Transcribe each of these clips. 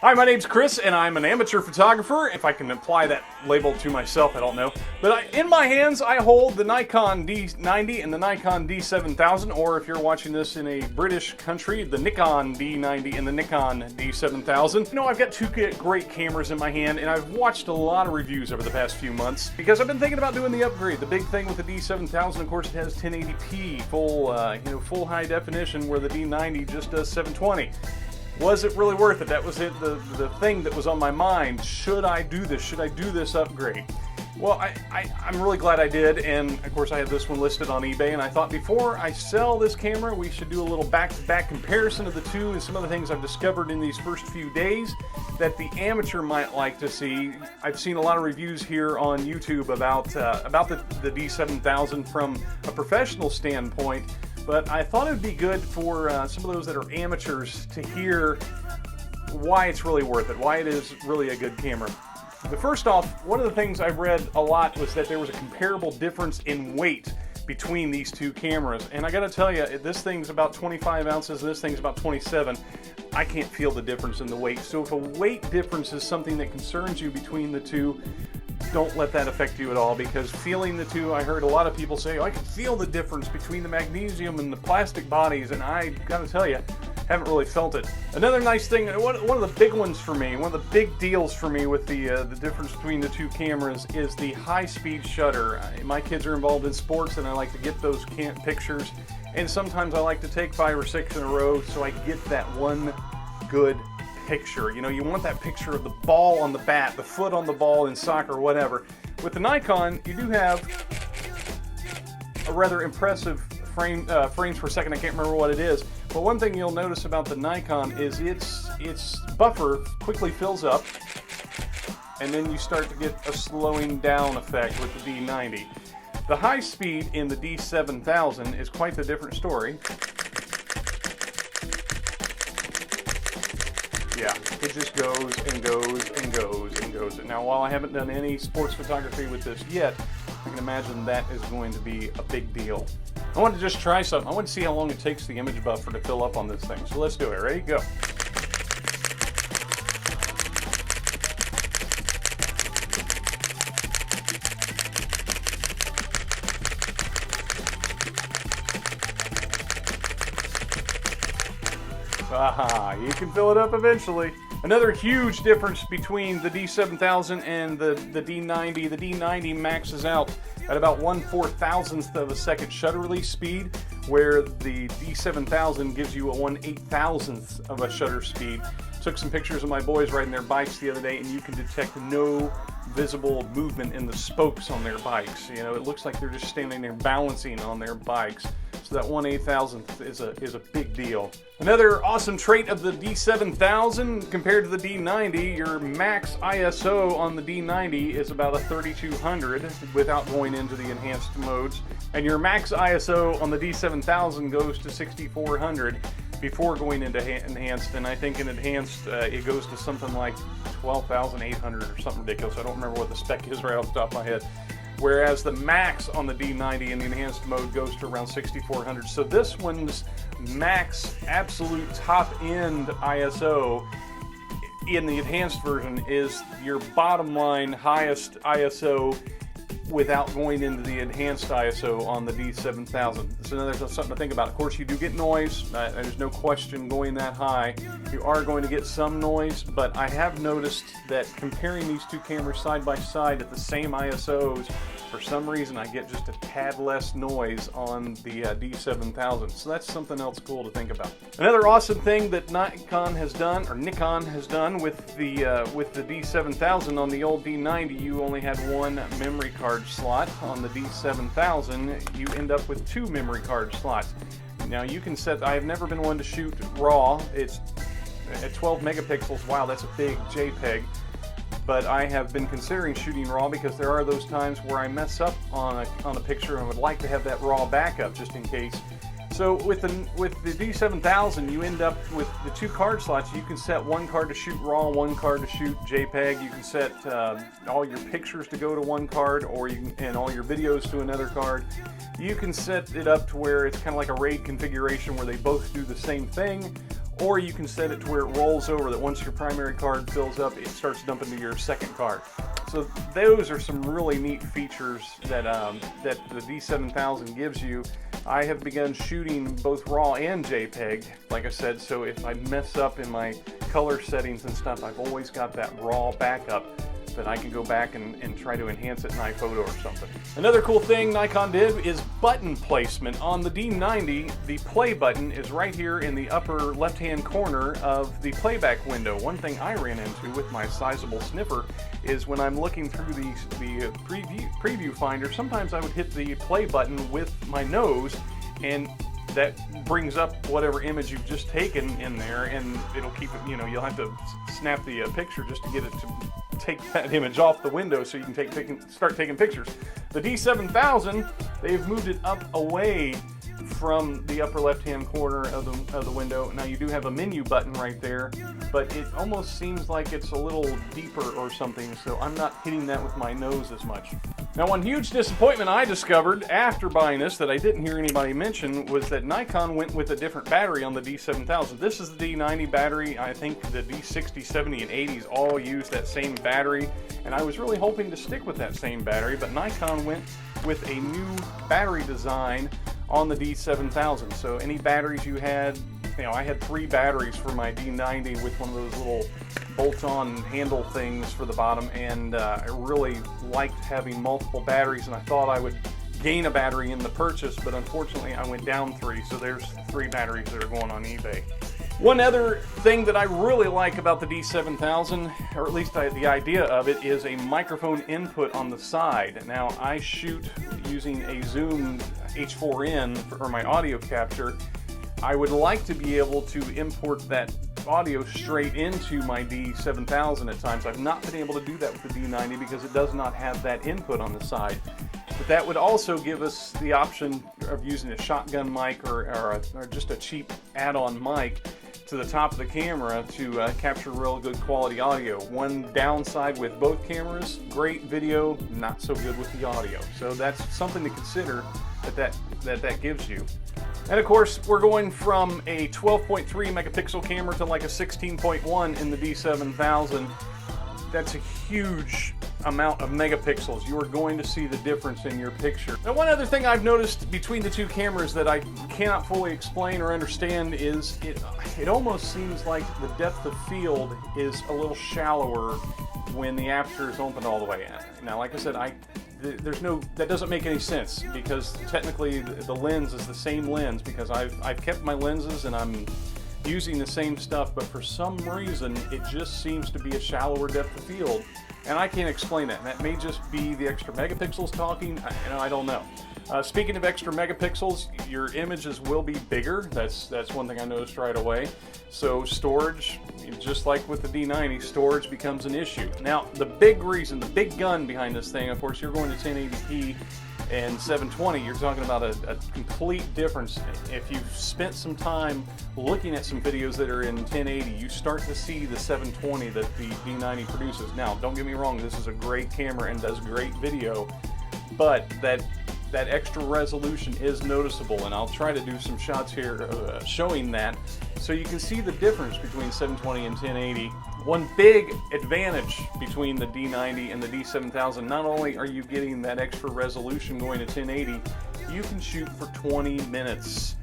Hi, my name's Chris, and I'm an amateur photographer. If I can apply that label to myself, I don't know. But in my hands, I hold the Nikon D90 and the Nikon D7000, or if you're watching this in a British country, the Nikon D90 and the Nikon D7000. You know, I've got two great cameras in my hand, and I've watched a lot of reviews over the past few months because I've been thinking about doing the upgrade. The big thing with the D7000, of course, it has 1080p, full high definition, where the D90 just does 720. Was it really worth it? That was it, the thing that was on my mind. Should I do this? Should I do this upgrade? Well, I'm really glad I did, and of course I have this one listed on eBay, and I thought before I sell this camera, we should do a little back-to-back comparison of the two and some of the things I've discovered in these first few days that the amateur might like to see. I've seen a lot of reviews here on YouTube about the D7000 from a professional standpoint, but I thought it would be good for some of those that are amateurs to hear why it's really worth it, why it is really a good camera. But first off, one of the things I've read a lot was that there was a comparable difference in weight between these two cameras. And I gotta tell you, this thing's about 25 ounces and this thing's about 27. I can't feel the difference in the weight. So if a weight difference is something that concerns you between the two, don't let that affect you at all, because feeling the two, I heard a lot of people say, oh, I can feel the difference between the magnesium and the plastic bodies, and I gotta tell you, haven't really felt it. Another nice thing, one of the big ones for me, one of the big deals for me with the difference between the two cameras is the high-speed shutter. My kids are involved in sports, and I like to get those pictures, and sometimes I like to take 5 or 6 in a row so I get that one good picture. You know, you want that picture of the ball on the bat, the foot on the ball in soccer, whatever. With the Nikon, you do have a rather impressive frames per second. I can't remember what it is, but one thing you'll notice about the Nikon is its buffer quickly fills up, and then you start to get a slowing down effect with the D90. The high speed in the D7000 is quite the different story. Yeah, it just goes and goes and goes and goes. Now, while I haven't done any sports photography with this yet, I can imagine that is going to be a big deal. I want to just try something. I want to see how long it takes the image buffer to fill up on this thing. So let's do it. Ready? Go. Aha, you can fill it up eventually. Another huge difference between the D7000 and the D90. The D90 maxes out at about 1/4000th of a second shutter release speed, where the D7000 gives you a 1/8000th of a shutter speed. Took some pictures of my boys riding their bikes the other day, and you can detect no visible movement in the spokes on their bikes. You know, it looks like they're just standing there balancing on their bikes. So that 1/8000th is a big deal. Another awesome trait of the D7000 compared to the D90, your max ISO on the D90 is about a 3200 without going into the enhanced modes, and your max ISO on the D7000 goes to 6400 before going into enhanced, and I think in enhanced it goes to something like 12,800 or something ridiculous. I don't remember what the spec is right off the top of my head. Whereas the max on the D90 in the enhanced mode goes to around 6400. So this one's max absolute top end ISO in the enhanced version is your bottom line highest ISO without going into the enhanced ISO on the D7000. So there's something to think about. Of course, you do get noise. There's no question going that high. You are going to get some noise, but I have noticed that comparing these two cameras side by side at the same ISOs, for some reason I get just a tad less noise on the D7000. So that's something else cool to think about. Another awesome thing that Nikon has done with the D7000 on the old D90, you only had one memory card slot. On the D7000, you end up with 2 memory card slots. Now you can set, I have never been one to shoot RAW. It's at 12 megapixels. Wow, that's a big JPEG. But I have been considering shooting RAW because there are those times where I mess up on a picture and would like to have that RAW backup just in case. So with the D7000, you end up with the 2 card slots. You can set one card to shoot RAW, one card to shoot JPEG. You can set all your pictures to go to one card, or and all your videos to another card. You can set it up to where it's kind of like a RAID configuration where they both do the same thing, or you can set it to where it rolls over, that once your primary card fills up, it starts dumping to your second card. So those are some really neat features that that the D7000 gives you. I have begun shooting both RAW and JPEG, like I said, so if I mess up in my color settings and stuff, I've always got that RAW backup that I can go back and try to enhance it in iPhoto or something. Another cool thing Nikon did is button placement. On the D90, the play button is right here in the upper left-hand corner of the playback window. One thing I ran into with my sizable sniffer is when I'm looking through the preview finder, sometimes I would hit the play button with my nose, and that brings up whatever image you've just taken in there, and it'll keep it, you know, you'll have to snap the picture just to get it to take that image off the window so you can start taking pictures. The D7000, they've moved it up away from the upper left-hand corner of the window. Now you do have a menu button right there, but it almost seems like it's a little deeper or something, so I'm not hitting that with my nose as much. Now, one huge disappointment I discovered after buying this that I didn't hear anybody mention was that Nikon went with a different battery on the D7000. This is the D90 battery. I think the D60, 70, and 80s all use that same battery, and I was really hoping to stick with that same battery, but Nikon went with a new battery design on the D7000. So any batteries you had, you know, I had 3 batteries for my D90 with one of those little bolt-on handle things for the bottom, and I really liked having multiple batteries, and I thought I would gain a battery in the purchase, but unfortunately I went down 3, so there's 3 batteries that are going on eBay. One other thing that I really like about the D7000, or at least the idea of it, is a microphone input on the side. Now, I shoot using a Zoom H4n for my audio capture. I would like to be able to import that audio straight into my D7000 at times. I've not been able to do that with the D90 because it does not have that input on the side. But that would also give us the option of using a shotgun mic or just a cheap add-on mic to the top of the camera to capture real good quality audio. One downside with both cameras, great video, not so good with the audio. So that's something to consider that gives you. And of course, we're going from a 12.3 megapixel camera to like a 16.1 in the D7000. That's a huge amount of megapixels. You are going to see the difference in your picture. Now, one other thing I've noticed between the two cameras that I cannot fully explain or understand is it almost seems like the depth of field is a little shallower when the aperture is opened all the way in. Now, like I said, that doesn't make any sense because technically the lens is the same lens because I've kept my lenses and I'm using the same stuff, but for some reason it just seems to be a shallower depth of field, and I can't explain that. That may just be the extra megapixels talking. I don't know. Speaking of extra megapixels, your images will be bigger. That's one thing I noticed right away. So storage, just like with the D90, storage becomes an issue. Now, the big reason, the big gun behind this thing, of course, you're going to 1080p and 720, you're talking about a complete difference. If you've spent some time looking at some videos that are in 1080, you start to see the 720 that the D90 produces. Now, don't get me wrong, this is a great camera and does great video, but that extra resolution is noticeable, and I'll try to do some shots here showing that so you can see the difference between 720 and 1080. One big advantage between the D90 and the D7000, not only are you getting that extra resolution going to 1080, you can shoot for 20 minutes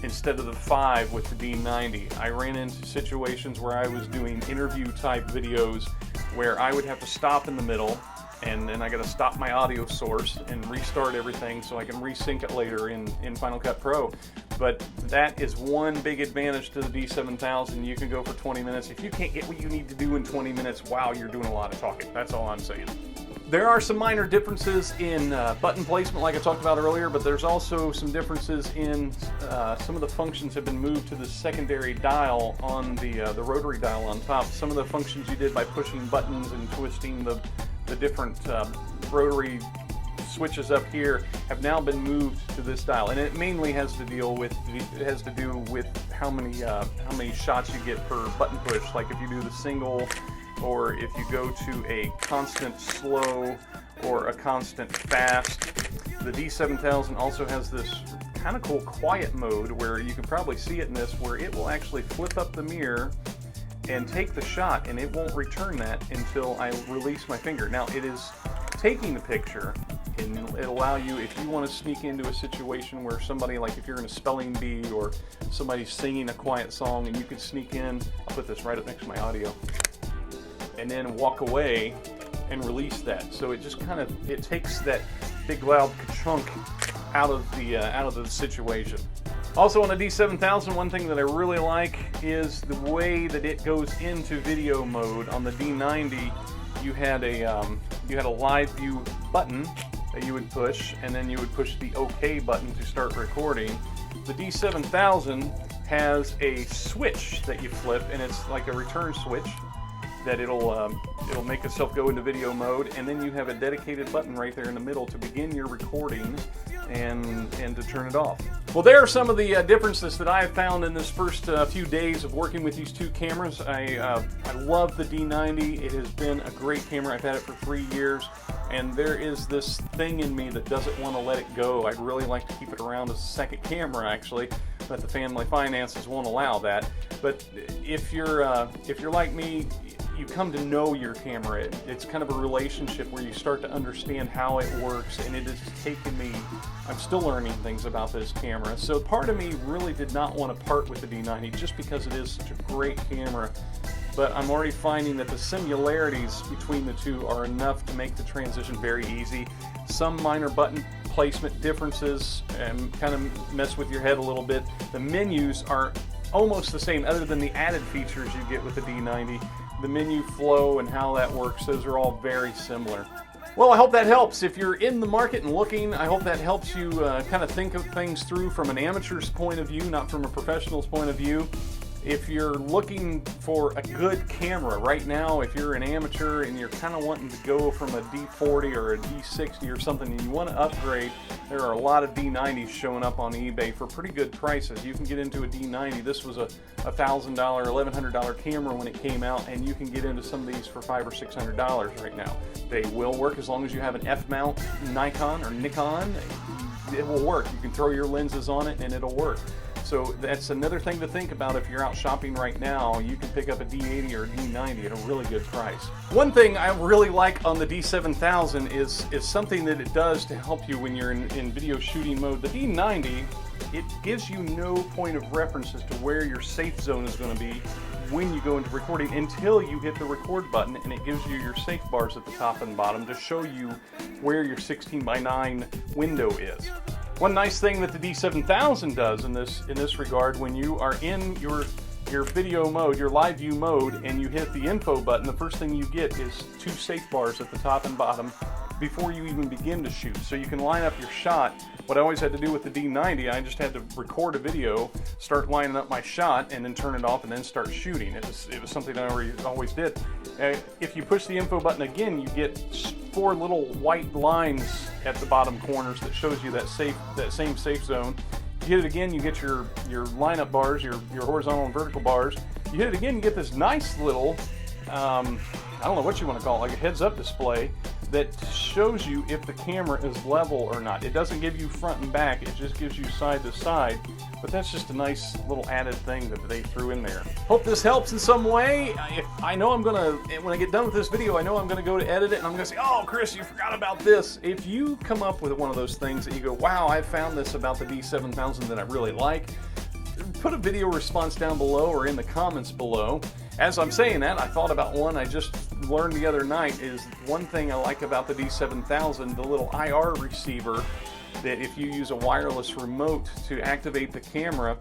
instead of the 5 with the D90. I ran into situations where I was doing interview type videos where I would have to stop in the middle, and then I got to stop my audio source and restart everything so I can resync it later in Final Cut Pro. But that is one big advantage to the D7000. You can go for 20 minutes. If you can't get what you need to do in 20 minutes, wow, you're doing a lot of talking. That's all I'm saying. There are some minor differences in button placement like I talked about earlier, but there's also some differences in some of the functions have been moved to the secondary dial on the rotary dial on top. Some of the functions you did by pushing buttons and twisting the different rotary switches up here have now been moved to this dial, and it mainly has to do with how many shots you get per button push. Like if you do the single, or if you go to a constant slow or a constant fast. The D7000 also has this kind of cool quiet mode where you can probably see it in this, where it will actually flip up the mirror and take the shot, and it won't return that until I release my finger. Now it is taking the picture, and it'll allow you, if you want to sneak into a situation where somebody, like if you're in a spelling bee or somebody's singing a quiet song and you could sneak in, I'll put this right up next to my audio, and then walk away and release that. So it just kind of, it takes that big loud chunk out of the situation. Also on the D7000, one thing that I really like is the way that it goes into video mode. On the D90, you had a live view button that you would push, and then you would push the OK button to start recording. The D7000 has a switch that you flip, and it's like a return switch that it'll make itself go into video mode, and then you have a dedicated button right there in the middle to begin your recording and to turn it off. Well, there are some of the differences that I have found in this first few days of working with these two cameras. I love the D90. It has been a great camera. I've had it for 3 years, and there is this thing in me that doesn't want to let it go. I'd really like to keep it around as a second camera, actually, but the family finances won't allow that. But if you're like me, you come to know your camera. It's kind of a relationship where you start to understand how it works, and it has taken me, I'm still learning things about this camera. So part of me really did not want to part with the D90 just because it is such a great camera, but I'm already finding that the similarities between the two are enough to make the transition very easy. Some minor button placement differences kind of mess with your head a little bit. The menus are almost the same, other than the added features you get with the D90. The menu flow and how that works, those are all very similar. Well, I hope that helps. If you're in the market and looking, I hope that helps you kind of think of things through from an amateur's point of view, not from a professional's point of view. If you're looking for a good camera right now, if you're an amateur and you're kind of wanting to go from a D40 or a D60 or something and you want to upgrade, there are a lot of D90s showing up on eBay for pretty good prices. You can get into a D90. This was a $1,000, $1,100 camera when it came out, and you can get into some of these for $500 or $600 right now. They will work as long as you have an F-mount Nikon or Nikon. It will work. You can throw your lenses on it and it'll work. So that's another thing to think about. If you're out shopping right now, you can pick up a D80 or a D90 at a really good price. One thing I really like on the D7000 is something that it does to help you when you're in video shooting mode. The D90, it gives you no point of reference as to where your safe zone is going to be when you go into recording until you hit the record button, and it gives you your safe bars at the top and bottom to show you where your 16:9 window is. One nice thing that the D7000 does in this regard, when you are in your video mode, your live view mode, and you hit the info button, the first thing you get is 2 safe bars at the top and bottom before you even begin to shoot. So you can line up your shot. What I always had to do with the D90, I just had to record a video, start lining up my shot, and then turn it off and then start shooting. It was something I always did. If you push the info button again, you get 4 little white lines at the bottom corners that shows you that same safe zone. You hit it again, you get your lineup bars, your horizontal and vertical bars. You hit it again, you get this nice little, I don't know what you want to call it, like a heads-up display that shows you if the camera is level or not. It doesn't give you front and back, it just gives you side to side, but that's just a nice little added thing that they threw in there. Hope this helps in some way. I know when I get done with this video, I know I'm gonna go to edit it and I'm gonna say, oh, Chris, you forgot about this. If you come up with one of those things that you go, wow, I found this about the D7000 that I really like, put a video response down below or in the comments below. As I'm saying that, I thought about one I just learned the other night. Is one thing I like about the D7000, the little IR receiver, that if you use a wireless remote to activate the camera,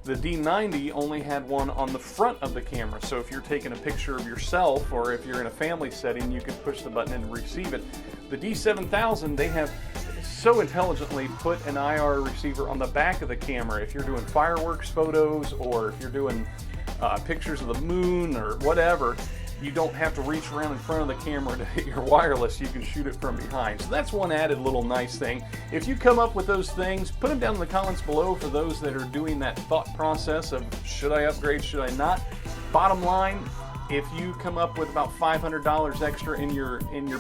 the D90 only had one on the front of the camera. So if you're taking a picture of yourself or if you're in a family setting, you can push the button and receive it. The D7000, they have so intelligently put an IR receiver on the back of the camera. If you're doing fireworks photos or if you're doing pictures of the moon or whatever, you don't have to reach around in front of the camera to hit your wireless. You can shoot it from behind. So that's one added little nice thing. If you come up with those things, put them down in the comments below for those that are doing that thought process of should I upgrade, should I not. Bottom line, if you come up with about $500 extra in your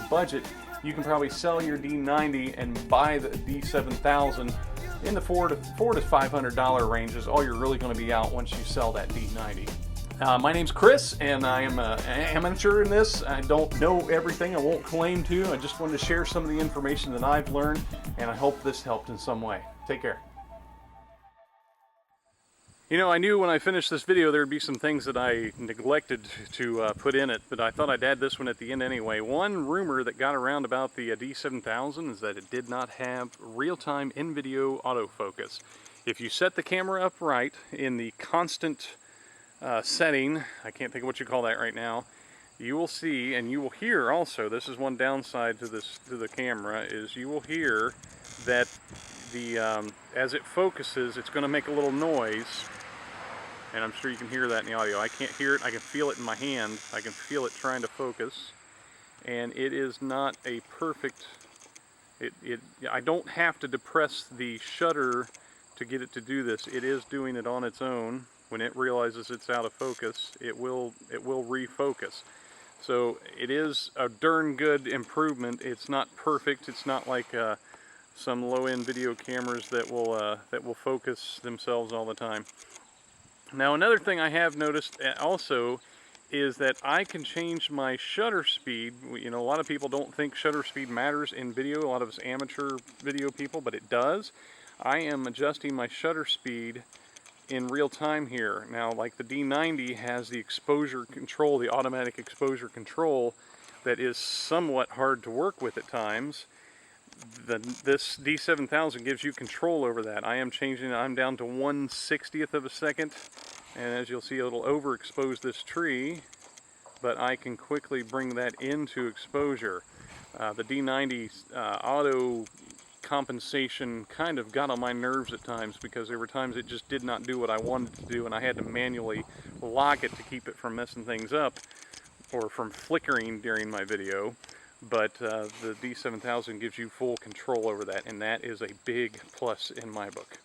budget, you can probably sell your D90 and buy the D7000 in the $400 to $500 range is all you're really going to be out once you sell that D90. My name's Chris, and I am an amateur in this. I don't know everything. I won't claim to. I just wanted to share some of the information that I've learned, and I hope this helped in some way. Take care. You know, I knew when I finished this video there would be some things that I neglected to put in it, but I thought I'd add this one at the end anyway. One rumor that got around about the D7000 is that it did not have real-time in-video autofocus. If you set the camera up right in the constant setting, I can't think of what you call that right now, you will see, and you will hear also, this is one downside to the camera, is you will hear that the as it focuses, it's going to make a little noise, and I'm sure you can hear that in the audio. I can't hear it, I can feel it in my hand, I can feel it trying to focus, and it is not a perfect, I don't have to depress the shutter to get it to do this. It is doing it on its own. When it realizes it's out of focus, it will refocus. So it is a darn good improvement. It's not perfect. It's not like some low-end video cameras that will focus themselves all the time. Now, another thing I have noticed also is that I can change my shutter speed. You know, a lot of people don't think shutter speed matters in video. A lot of us amateur video people, but it does. I am adjusting my shutter speed in real time here. Now, like the D90 has the exposure control, the automatic exposure control, that is somewhat hard to work with at times. This D7000 gives you control over that. I am changing it, I'm down to 1/60th of a second, and as you'll see, it'll overexpose this tree, but I can quickly bring that into exposure. The D90's auto compensation kind of got on my nerves at times, because there were times it just did not do what I wanted to do, and I had to manually lock it to keep it from messing things up or from flickering during my video. But the D7000 gives you full control over that, and that is a big plus in my book.